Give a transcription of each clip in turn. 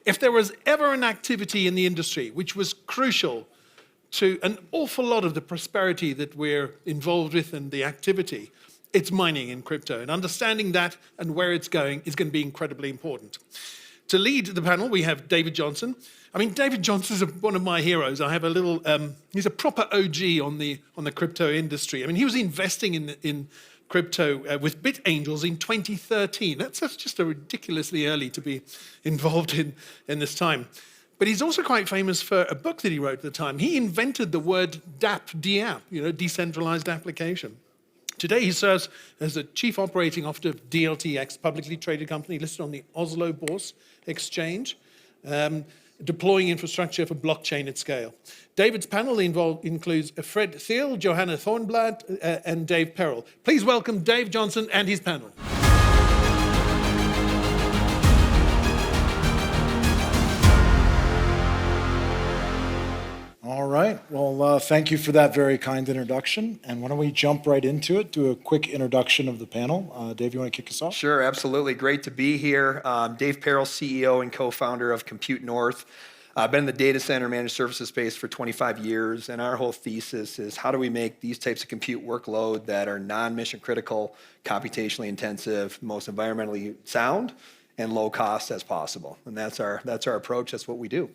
If there was ever an activity in the industry which was crucial to an awful lot of the prosperity that we're involved with and the activity, it's mining in crypto. And understanding that and where it's going is going to be incredibly important. To lead the panel, we have David Johnston. I mean, David Johnston is one of my heroes. I have a little, he's a proper OG on the crypto industry. I mean, he was investing in crypto with BitAngels in 2013. That's just ridiculously early to be involved in this time. But he's also quite famous for a book that he wrote at the time. He invented the word DApp, decentralized application. Today, he serves as the Chief Operating Officer of DLTx, publicly traded company listed on the Oslo Bourse Exchange, deploying infrastructure for blockchain at scale. David's panel includes Fred Thiel, Johanna Thörnblad, and Dave Perrill. Please welcome Dave Johnston and his panel. All right, well, thank you for that very kind introduction. And why don't we jump right into it, do a quick introduction of the panel. Dave, you want to kick us off? Sure, absolutely. Great to be here. Dave Perrill, CEO and co-founder of Compute North. I've been in the data center managed services space for 25 years, and our whole thesis is how do we make these types of compute workload that are non-mission critical, computationally intensive, most environmentally sound, and low cost as possible. And that's our approach. That's what we do.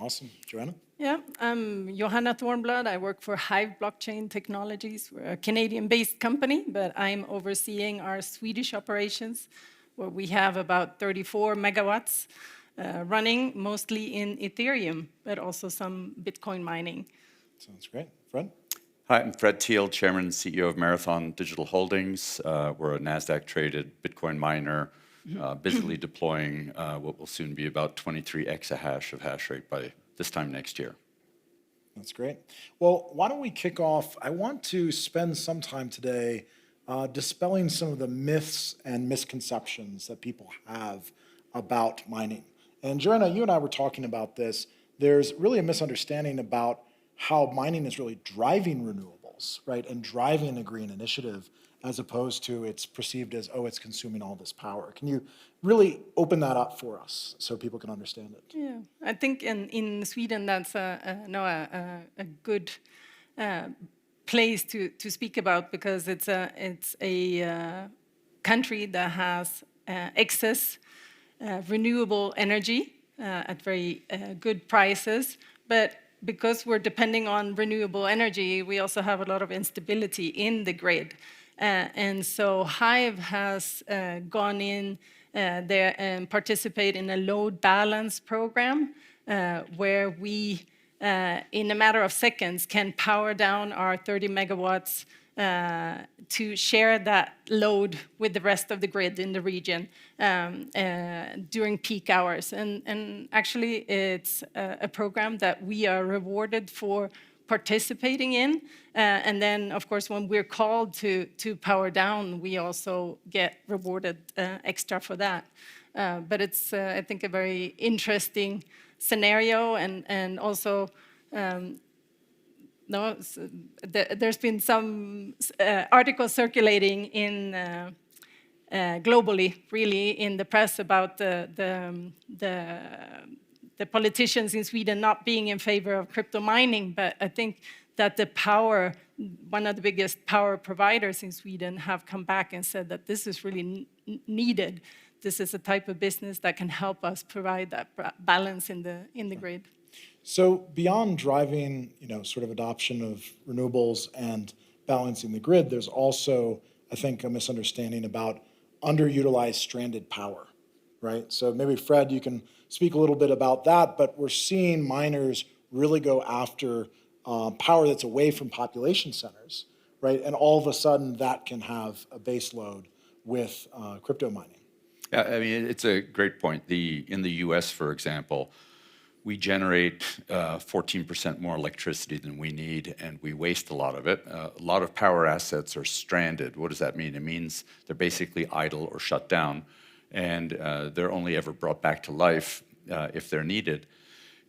Awesome. Johanna? Yeah, I'm Johanna Thörnblad. I work for HIVE Blockchain Technologies. We're a Canadian-based company, but I'm overseeing our Swedish operations, where we have about 34 megawatts running, mostly in Ethereum, but also some Bitcoin mining. Sounds great. Fred? Hi, I'm Fred Thiel, Chairman and CEO of Marathon Digital Holdings. We're a NASDAQ-traded Bitcoin miner, busily deploying what will soon be about 23 exahash of hash rate by this time next year. That's great. Well, why don't we kick off? I want to spend some time today dispelling some of the myths and misconceptions that people have about mining. And Johanna, you and I were talking about this. There's really a misunderstanding about how mining is really driving renewables, right, and driving a green initiative, as opposed to it's perceived as, oh, it's consuming all this power. Can you really open that up for us so people can understand it? Yeah, I think in Sweden that's a good place to speak about, because it's a country that has excess renewable energy at very good prices, but because we're depending on renewable energy, we also have a lot of instability in the grid. And so HIVE has gone in there and participate in a load balance program where we, in a matter of seconds, can power down our 30 megawatts to share that load with the rest of the grid in the region during peak hours. And actually, it's a program that we are rewarded for participating in. And then, of course, when we're called to power down, we also get rewarded extra for that. But it's, I think, a very interesting scenario, and also there's been some articles circulating in globally, really, in the press about the politicians in Sweden not being in favor of crypto mining. But I think that the power, one of the biggest power providers in Sweden, have come back and said that this is really needed. This is a type of business that can help us provide that balance in the grid. So beyond driving, sort of adoption of renewables and balancing the grid, there's also, I think, a misunderstanding about underutilized stranded power, right? So maybe, Fred, you can speak a little bit about that, but we're seeing miners really go after power that's away from population centers, right? And all of a sudden, that can have a base load with crypto mining. Yeah, I mean, it's a great point. In the US, for example, we generate 14% more electricity than we need, and we waste a lot of it. A lot of power assets are stranded. What does that mean? It means they're basically idle or shut down, and they're only ever brought back to life if they're needed.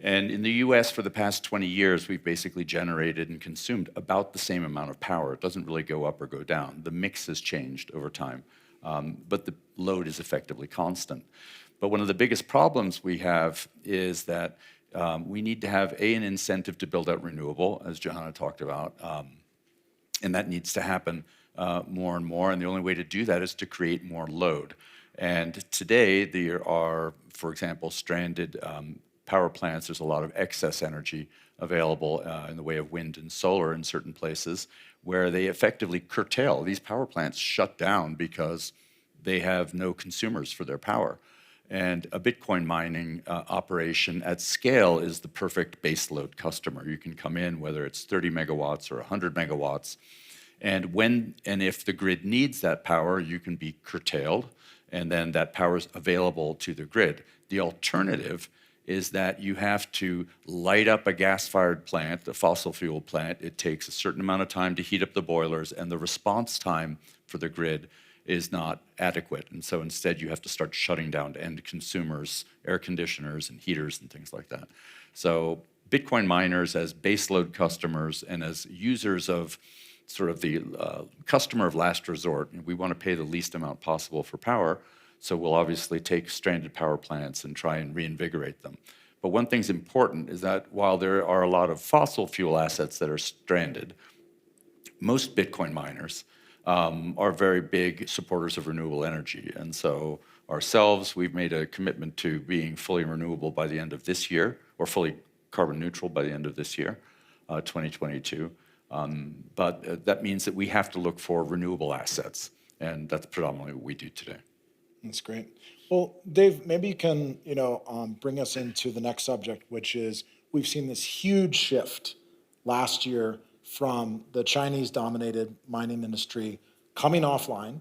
And in the US, for the past 20 years, we've basically generated and consumed about the same amount of power. It doesn't really go up or go down. The mix has changed over time, but the load is effectively constant. But one of the biggest problems we have is that we need to have an incentive to build out renewable, as Johanna talked about, and that needs to happen more and more. And the only way to do that is to create more load. And today there are, for example, stranded power plants. There's a lot of excess energy available in the way of wind and solar in certain places where they effectively curtail. These power plants shut down because they have no consumers for their power. And a Bitcoin mining operation at scale is the perfect baseload customer. You can come in, whether it's 30 megawatts or 100 megawatts, and when and if the grid needs that power, you can be curtailed, and then that power is available to the grid. The alternative is that you have to light up a gas-fired plant, a fossil fuel plant. It takes a certain amount of time to heat up the boilers, and the response time for the grid is not adequate. And so instead you have to start shutting down to end consumers, air conditioners and heaters and things like that. So Bitcoin miners as baseload customers and as users of sort of the customer of last resort, we want to pay the least amount possible for power. So we'll obviously take stranded power plants and try and reinvigorate them. But one thing's important is that while there are a lot of fossil fuel assets that are stranded, most Bitcoin miners are very big supporters of renewable energy. And so ourselves, we've made a commitment to being fully renewable by the end of this year, or fully carbon neutral by the end of this year, 2022. But that means that we have to look for renewable assets, and that's predominantly what we do today. That's great. Well, Dave, maybe you can, bring us into the next subject, which is we've seen this huge shift last year from the Chinese-dominated mining industry coming offline.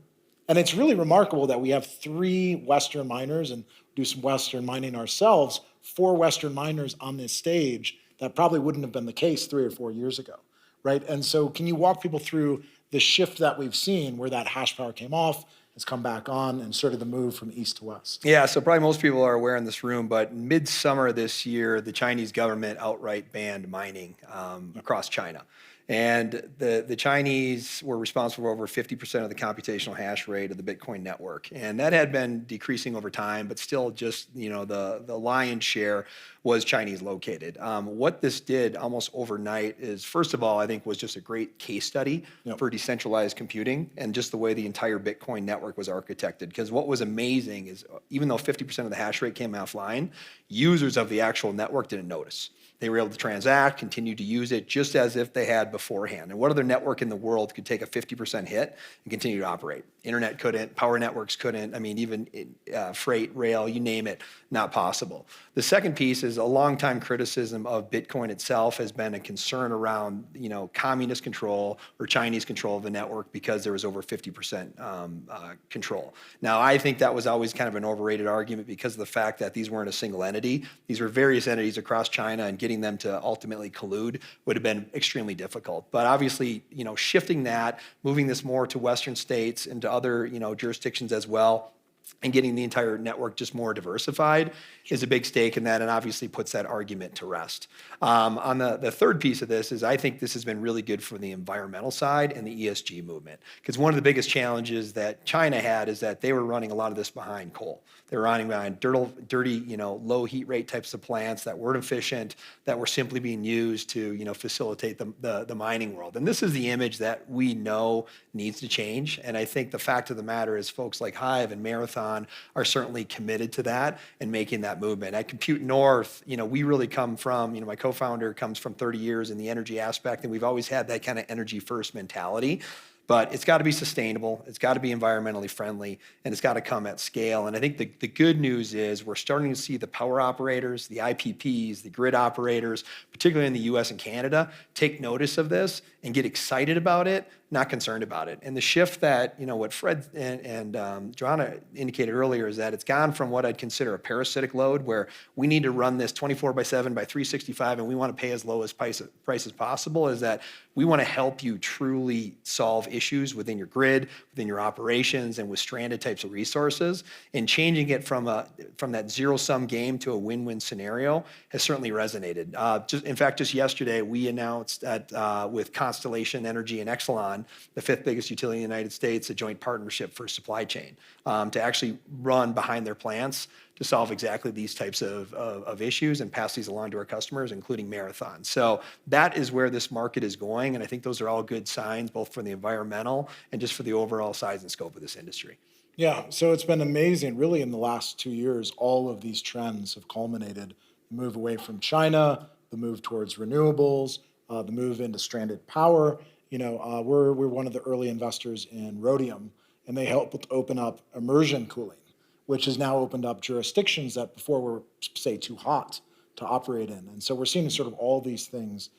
And it's really remarkable that we have 3 Western miners and do some Western mining ourselves, 4 Western miners on this stage. That probably wouldn't have been the case 3 or 4 years ago, right? And so can you walk people through the shift that we've seen where that hash power came off, has come back on, and sort of the move from east to west? Yeah, so probably most people are aware in this room, but midsummer this year, the Chinese government outright banned mining across China. And the Chinese were responsible for over 50% of the computational hash rate of the Bitcoin network. And that had been decreasing over time, but still just, the lion's share was Chinese located. What this did almost overnight is, first of all, I think was just a great case study for decentralized computing and just the way the entire Bitcoin network was architected. Because what was amazing is even though 50% of the hash rate came offline, users of the actual network didn't notice. They were able to transact, continue to use it just as if they had beforehand. And what other network in the world could take a 50% hit and continue to operate? Internet couldn't, power networks couldn't, even freight, rail, you name it, not possible. The second piece is a longtime criticism of Bitcoin itself has been a concern around, communist control or Chinese control of the network because there was over 50% control. Now, I think that was always kind of an overrated argument because of the fact that these weren't a single entity. These were various entities across China, and getting them to ultimately collude would have been extremely difficult. But obviously, shifting that, moving this more to Western states and to other, jurisdictions as well, and getting the entire network just more diversified is a big stake in that, and obviously puts that argument to rest. On the third piece of this is I think this has been really good for the environmental side and the ESG movement, because one of the biggest challenges that China had is that they were running a lot of this behind coal. They were running behind dirty, low heat rate types of plants that weren't efficient, that were simply being used to, facilitate the mining world. And this is the image that we know needs to change. And I think the fact of the matter is folks like HIVE and Marathon are certainly committed to that and making that movement. At Compute North, we really come from, my co-founder comes from 30 years in the energy aspect, and we've always had that kind of energy first mentality. But it's got to be sustainable, it's got to be environmentally friendly, and it's got to come at scale. And I think the good news is we're starting to see the power operators, the IPPs, the grid operators, particularly in the US and Canada, take notice of this and get excited about it, not concerned about it. And the shift that, what Fred and Johanna indicated earlier is that it's gone from what I'd consider a parasitic load, where we need to run this 24/7 by 365 and we want to pay as low as price as possible, is that we want to help you truly solve issues within your grid, within your operations, and with stranded types of resources. And changing it from that zero-sum game to a win-win scenario has certainly resonated. In fact, just yesterday, we announced that with Constellation Energy and Exelon, the 5th biggest utility in the United States, a joint partnership for supply chain to actually run behind their plants to solve exactly these types of issues and pass these along to our customers, including Marathon. So that is where this market is going, and I think those are all good signs, both for the environmental and just for the overall size and scope of this industry. Yeah, so it's been amazing. Really, in the last 2 years, all of these trends have culminated. The move away from China, the move towards renewables, the move into stranded power. We're one of the early investors in Rhodium, and they helped open up immersion cooling, which has now opened up jurisdictions that before were, say, too hot to operate in. And so we're seeing sort of all these things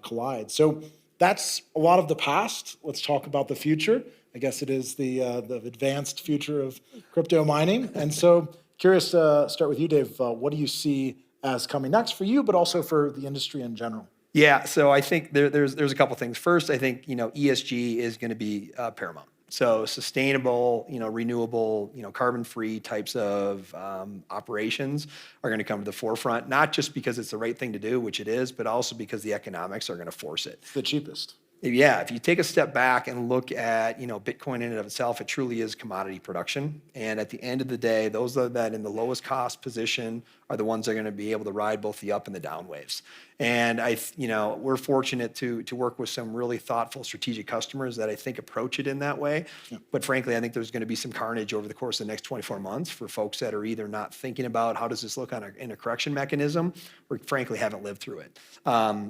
collide. So that's a lot of the past. Let's talk about the future. I guess it is the advanced future of crypto mining. And so curious to start with you, Dave. What do you see as coming next for you, but also for the industry in general? Yeah, so I think there's a couple things. First, I think ESG is going to be paramount. So sustainable, renewable, carbon-free types of operations are going to come to the forefront, not just because it's the right thing to do, which it is, but also because the economics are going to force it. It's the cheapest. Yeah, if you take a step back and look at, Bitcoin in and of itself, it truly is commodity production. And at the end of the day, those that in the lowest cost position are the ones that are going to be able to ride both the up and the down waves. And we're fortunate to work with some really thoughtful strategic customers that I think approach it in that way. Yeah. But frankly, I think there's going to be some carnage over the course of the next 24 months for folks that are either not thinking about how does this look in a correction mechanism, or frankly haven't lived through it.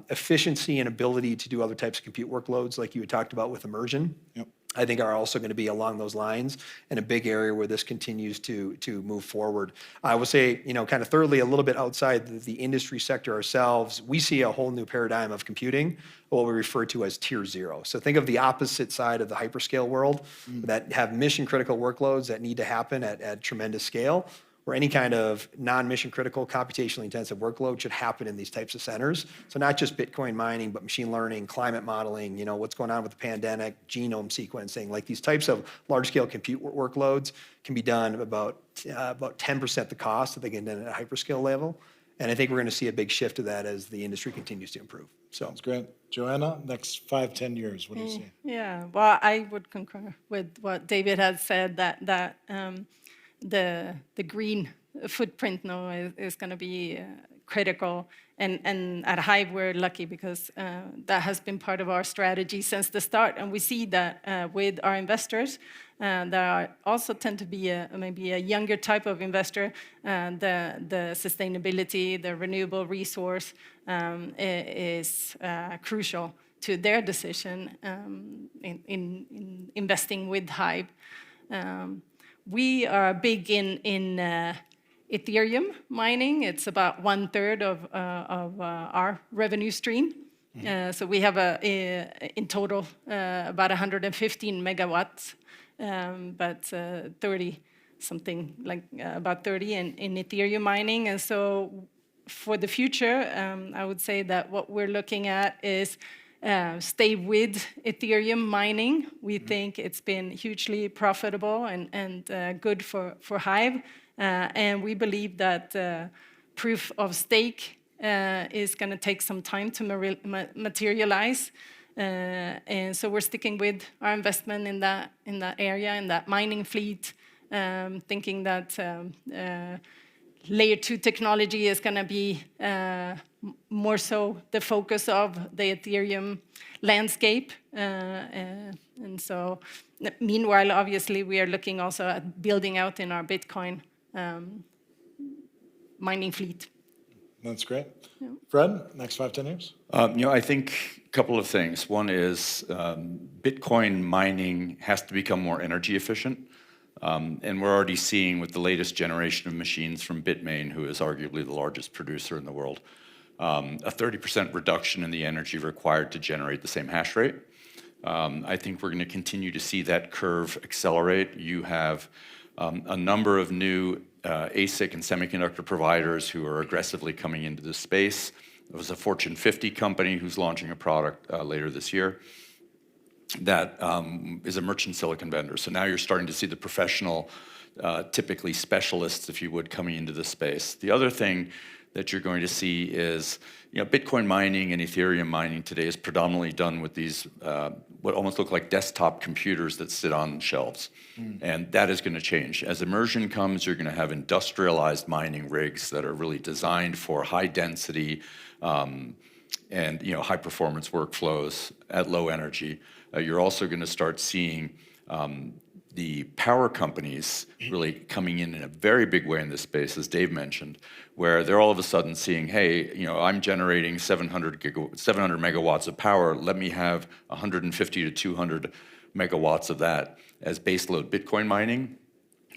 Efficiency and ability to do other types of compute workloads like you had talked about with immersion. Yep. I think are also going to be along those lines and a big area where this continues to move forward. I will say, kind of thirdly, a little bit outside the industry sector ourselves, we see a whole new paradigm of computing, what we refer to as tier 0. So think of the opposite side of the hyperscale world that have mission critical workloads that need to happen at tremendous scale, where any kind of non-mission critical, computationally intensive workload should happen in these types of centers. So not just Bitcoin mining, but machine learning, climate modeling, what's going on with the pandemic, genome sequencing, like these types of large-scale compute workloads can be done about 10% the cost that they can do at a hyperscale level. And I think we're going to see a big shift of that as the industry continues to improve. So that's great. Johanna, next 5-10 years, what do you see? Yeah, well, I would concur with what David has said, that the green footprint now is going to be critical. And at HIVE, we're lucky because that has been part of our strategy since the start. And we see that with our investors that also tend to be maybe a younger type of investor, the sustainability, the renewable resource is crucial to their decision in investing with HIVE. We are big in Ethereum mining. It's about 1/3 of our revenue stream. So we have in total about 115 megawatts, but 30 something like about 30 in Ethereum mining. And so for the future, I would say that what we're looking at is stay with Ethereum mining. We think it's been hugely profitable and good for HIVE. And we believe that proof of stake is going to take some time to materialize. And so we're sticking with our investment in that area, in that mining fleet, thinking that layer 2 technology is going to be more so the focus of the Ethereum landscape. And so meanwhile, obviously, we are looking also at building out in our Bitcoin mining fleet. That's great. Yeah. Fred, next 5-10 years? I think a couple of things. One is Bitcoin mining has to become more energy efficient. And we're already seeing with the latest generation of machines from Bitmain, who is arguably the largest producer in the world, a 30% reduction in the energy required to generate the same hash rate. I think we're going to continue to see that curve accelerate. You have a number of new ASIC and semiconductor providers who are aggressively coming into this space. There was a Fortune 50 company who's launching a product later this year that is a merchant silicon vendor. So now you're starting to see the professional, typically specialists, if you would, coming into this space. The other thing that you're going to see is, Bitcoin mining and Ethereum mining today is predominantly done with these, what almost look like desktop computers that sit on shelves. And that is going to change. As immersion comes, you're going to have industrialized mining rigs that are really designed for high density and high performance workflows at low energy. You're also going to start seeing the power companies really coming in a very big way in this space, as Dave mentioned, where they're all of a sudden seeing, hey, I'm generating 700 megawatts of power. Let me have 150 to 200 megawatts of that as baseload Bitcoin mining.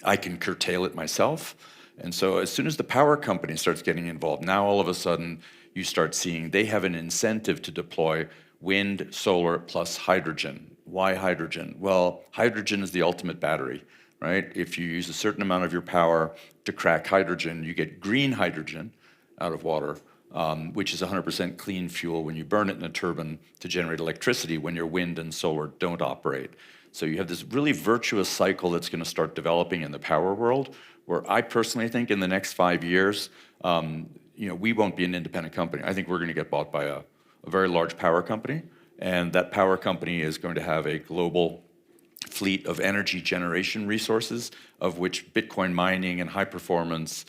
I can curtail it myself. And so as soon as the power company starts getting involved, now all of a sudden you start seeing they have an incentive to deploy wind, solar, plus hydrogen. Why hydrogen? Well, hydrogen is the ultimate battery, right? If you use a certain amount of your power to crack hydrogen, you get green hydrogen out of water, which is 100% clean fuel when you burn it in a turbine to generate electricity when your wind and solar don't operate. So you have this really virtuous cycle that's going to start developing in the power world, where I personally think in the next 5 years, we won't be an independent company. I think we're going to get bought by a very large power company. And that power company is going to have a global fleet of energy generation resources, of which Bitcoin mining and high performance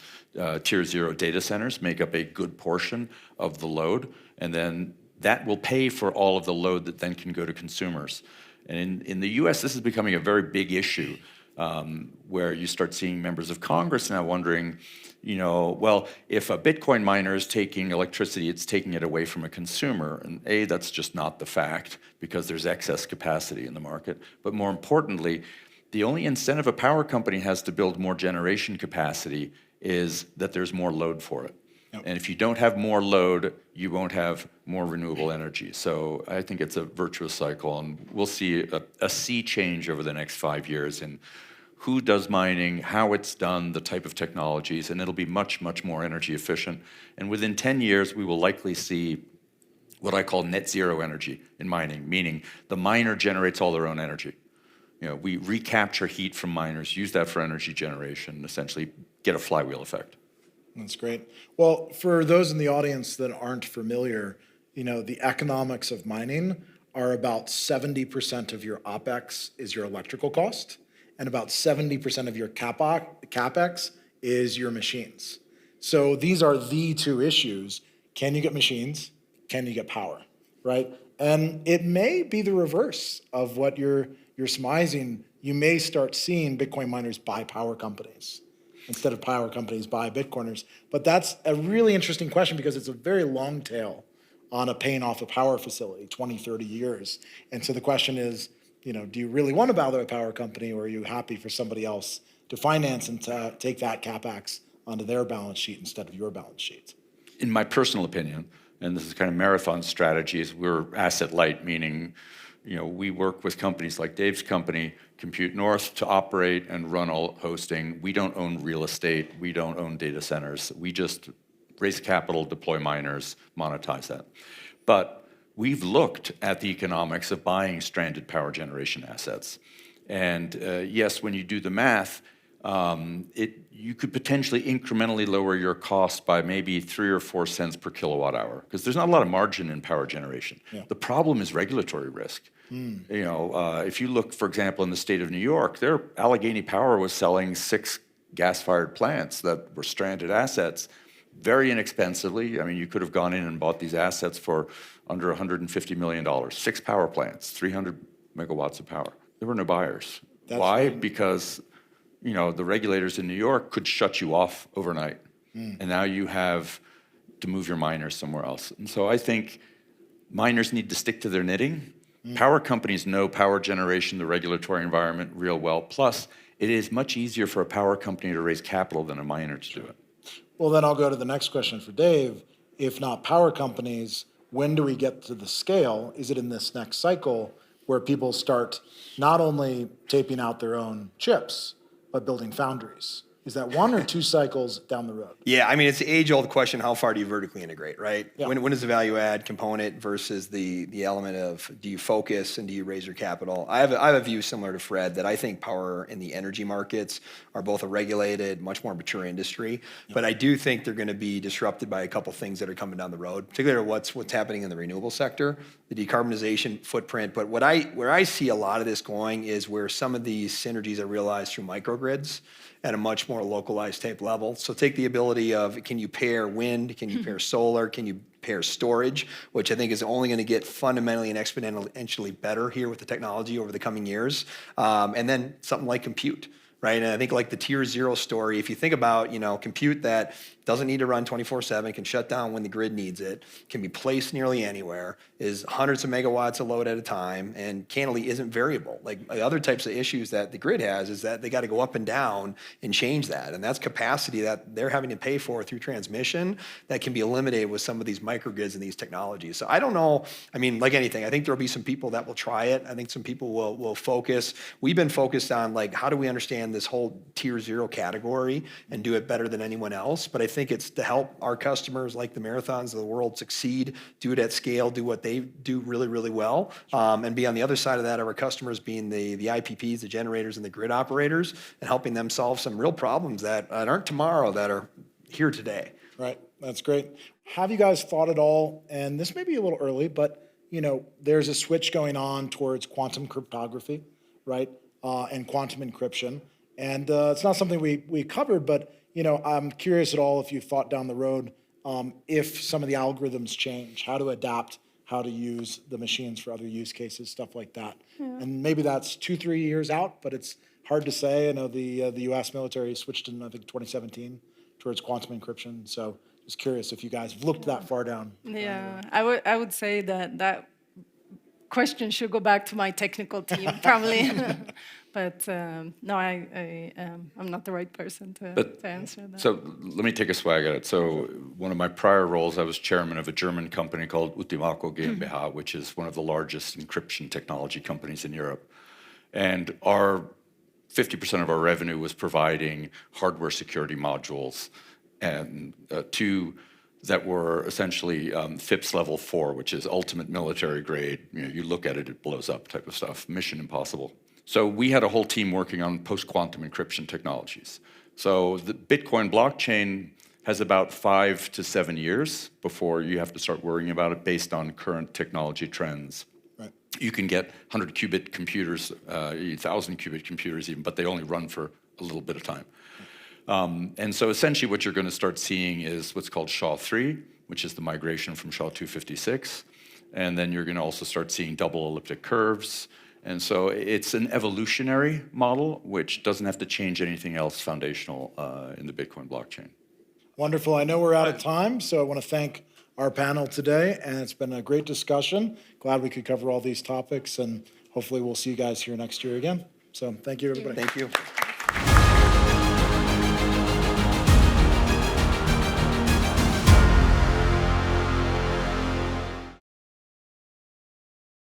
tier 0 data centers make up a good portion of the load. And then that will pay for all of the load that then can go to consumers. And in the US, this is becoming a very big issue, where you start seeing members of Congress now wondering, well, if a Bitcoin miner is taking electricity, it's taking it away from a consumer. And that's just not the fact, because there's excess capacity in the market. But more importantly, the only incentive a power company has to build more generation capacity is that there's more load for it. Yep. And if you don't have more load, you won't have more renewable energy. So I think it's a virtuous cycle, and we'll see a sea change over the next 5 years in who does mining, how it's done, the type of technologies, and it'll be much, much more energy efficient. And within 10 years, we will likely see what I call net zero energy in mining, meaning the miner generates all their own energy. We recapture heat from miners, use that for energy generation, essentially get a flywheel effect. That's great. Well, for those in the audience that aren't familiar, the economics of mining are about 70% of your OpEx is your electrical cost, and about 70% of your CapEx is your machines. So these are the two issues. Can you get machines? Can you get power, right? And it may be the reverse of what you're surmising. You may start seeing Bitcoin miners buy power companies instead of power companies buy Bitcoiners. But that's a really interesting question, because it's a very long tail on a paying off a power facility, 20, 30 years. And so the question is, do you really want to buy a power company, or are you happy for somebody else to finance and to take that CapEx onto their balance sheet instead of your balance sheet? In my personal opinion, and this is kind of Marathon strategies, we're asset light, meaning we work with companies like Dave's company, Compute North, to operate and run all hosting. We don't own real estate. We don't own data centers. We just raise capital, deploy miners, monetize that. But we've looked at the economics of buying stranded power generation assets. And yes, when you do the math, you could potentially incrementally lower your cost by maybe 3 or 4 cents per kilowatt hour, because there's not a lot of margin in power generation. Yeah. The problem is regulatory risk. If you look, for example, in the state of New York, their Allegheny Power was selling 6 gas-fired plants that were stranded assets very inexpensively. I mean, you could have gone in and bought these assets for under $150 million. 6 power plants, 300 megawatts of power. There were no buyers. Why? Right. Because the regulators in New York could shut you off overnight. And now you have to move your miners somewhere else. And so I think miners need to stick to their knitting. Power companies know power generation, the regulatory environment real well. Plus, it is much easier for a power company to raise capital than a miner to do it. Well, then I'll go to the next question for Dave. If not power companies, when do we get to the scale? Is it in this next cycle where people start not only taping out their own chips, but building foundries? Is that 1 or 2 cycles down the road? Yeah, I mean, it's the age-old question, how far do you vertically integrate, right? Yeah. When is the value add component versus the element of do you focus and do you raise your capital? I have a view similar to Fred that I think power in the energy markets are both a regulated, much more mature industry, but I do think they're going to be disrupted by a couple things that are coming down the road, particularly what's happening in the renewable sector, the decarbonization footprint. But where I see a lot of this going is where some of these synergies are realized through microgrids at a much more localized type level. So take the ability of, can you pair wind, can you pair solar, can you pair storage, which I think is only going to get fundamentally and exponentially better here with the technology over the coming years. And then something like compute, right? And I think like the tier 0 story, if you think about, compute that doesn't need to run 24/7, can shut down when the grid needs it, can be placed nearly anywhere, is hundreds of megawatts of load at a time, and candidly isn't variable. Like other types of issues that the grid has is that they got to go up and down and change that. And that's capacity that they're having to pay for through transmission that can be eliminated with some of these microgrids and these technologies. So I don't know, I mean, like anything, I think there'll be some people that will try it. I think some people will focus. We've been focused on like, how do we understand this whole tier 0 category and do it better than anyone else? But I think it's to help our customers like the Marathons of the world succeed, do it at scale, do what they do really, really well, and be on the other side of that of our customers being the IPPs, the generators, and the grid operators, and helping them solve some real problems that aren't tomorrow, that are here today. Right, that's great. Have you guys thought at all, and this may be a little early, but there's a switch going on towards quantum cryptography, right, and quantum encryption. And it's not something we covered, but I'm curious at all if you've thought down the road if some of the algorithms change, how to adapt, how to use the machines for other use cases, stuff like that. Yeah. And maybe that's 2-3 years out, but it's hard to say. I know the U.S. military switched in, I think, 2017 towards quantum encryption. So just curious if you guys have looked that far down. Yeah, I would say that question should go back to my technical team, probably. But no, I'm not the right person to answer that. So let me take a swag at it. So one of my prior roles, I was chairman of a German company called Utimaco GmbH, which is one of the largest encryption technology companies in Europe. And 50% of our revenue was providing hardware security modules and that were essentially FIPS level 4, which is ultimate military grade. You look at it, it blows up type of stuff, mission impossible. So we had a whole team working on post-quantum encryption technologies. So the Bitcoin blockchain has about 5 to 7 years before you have to start worrying about it based on current technology trends. Right. You can get 100 qubit computers, 1,000 qubit computers even, but they only run for a little bit of time. And so essentially what you're going to start seeing is what's called SHA-3, which is the migration from SHA-256. And then you're going to also start seeing double elliptic curves. And so it's an evolutionary model, which doesn't have to change anything else foundational in the Bitcoin blockchain. Wonderful. I know we're out of time, so I want to thank our panel today, and it's been a great discussion. Glad we could cover all these topics, and hopefully we'll see you guys here next year again. So thank you, everybody. Thank you.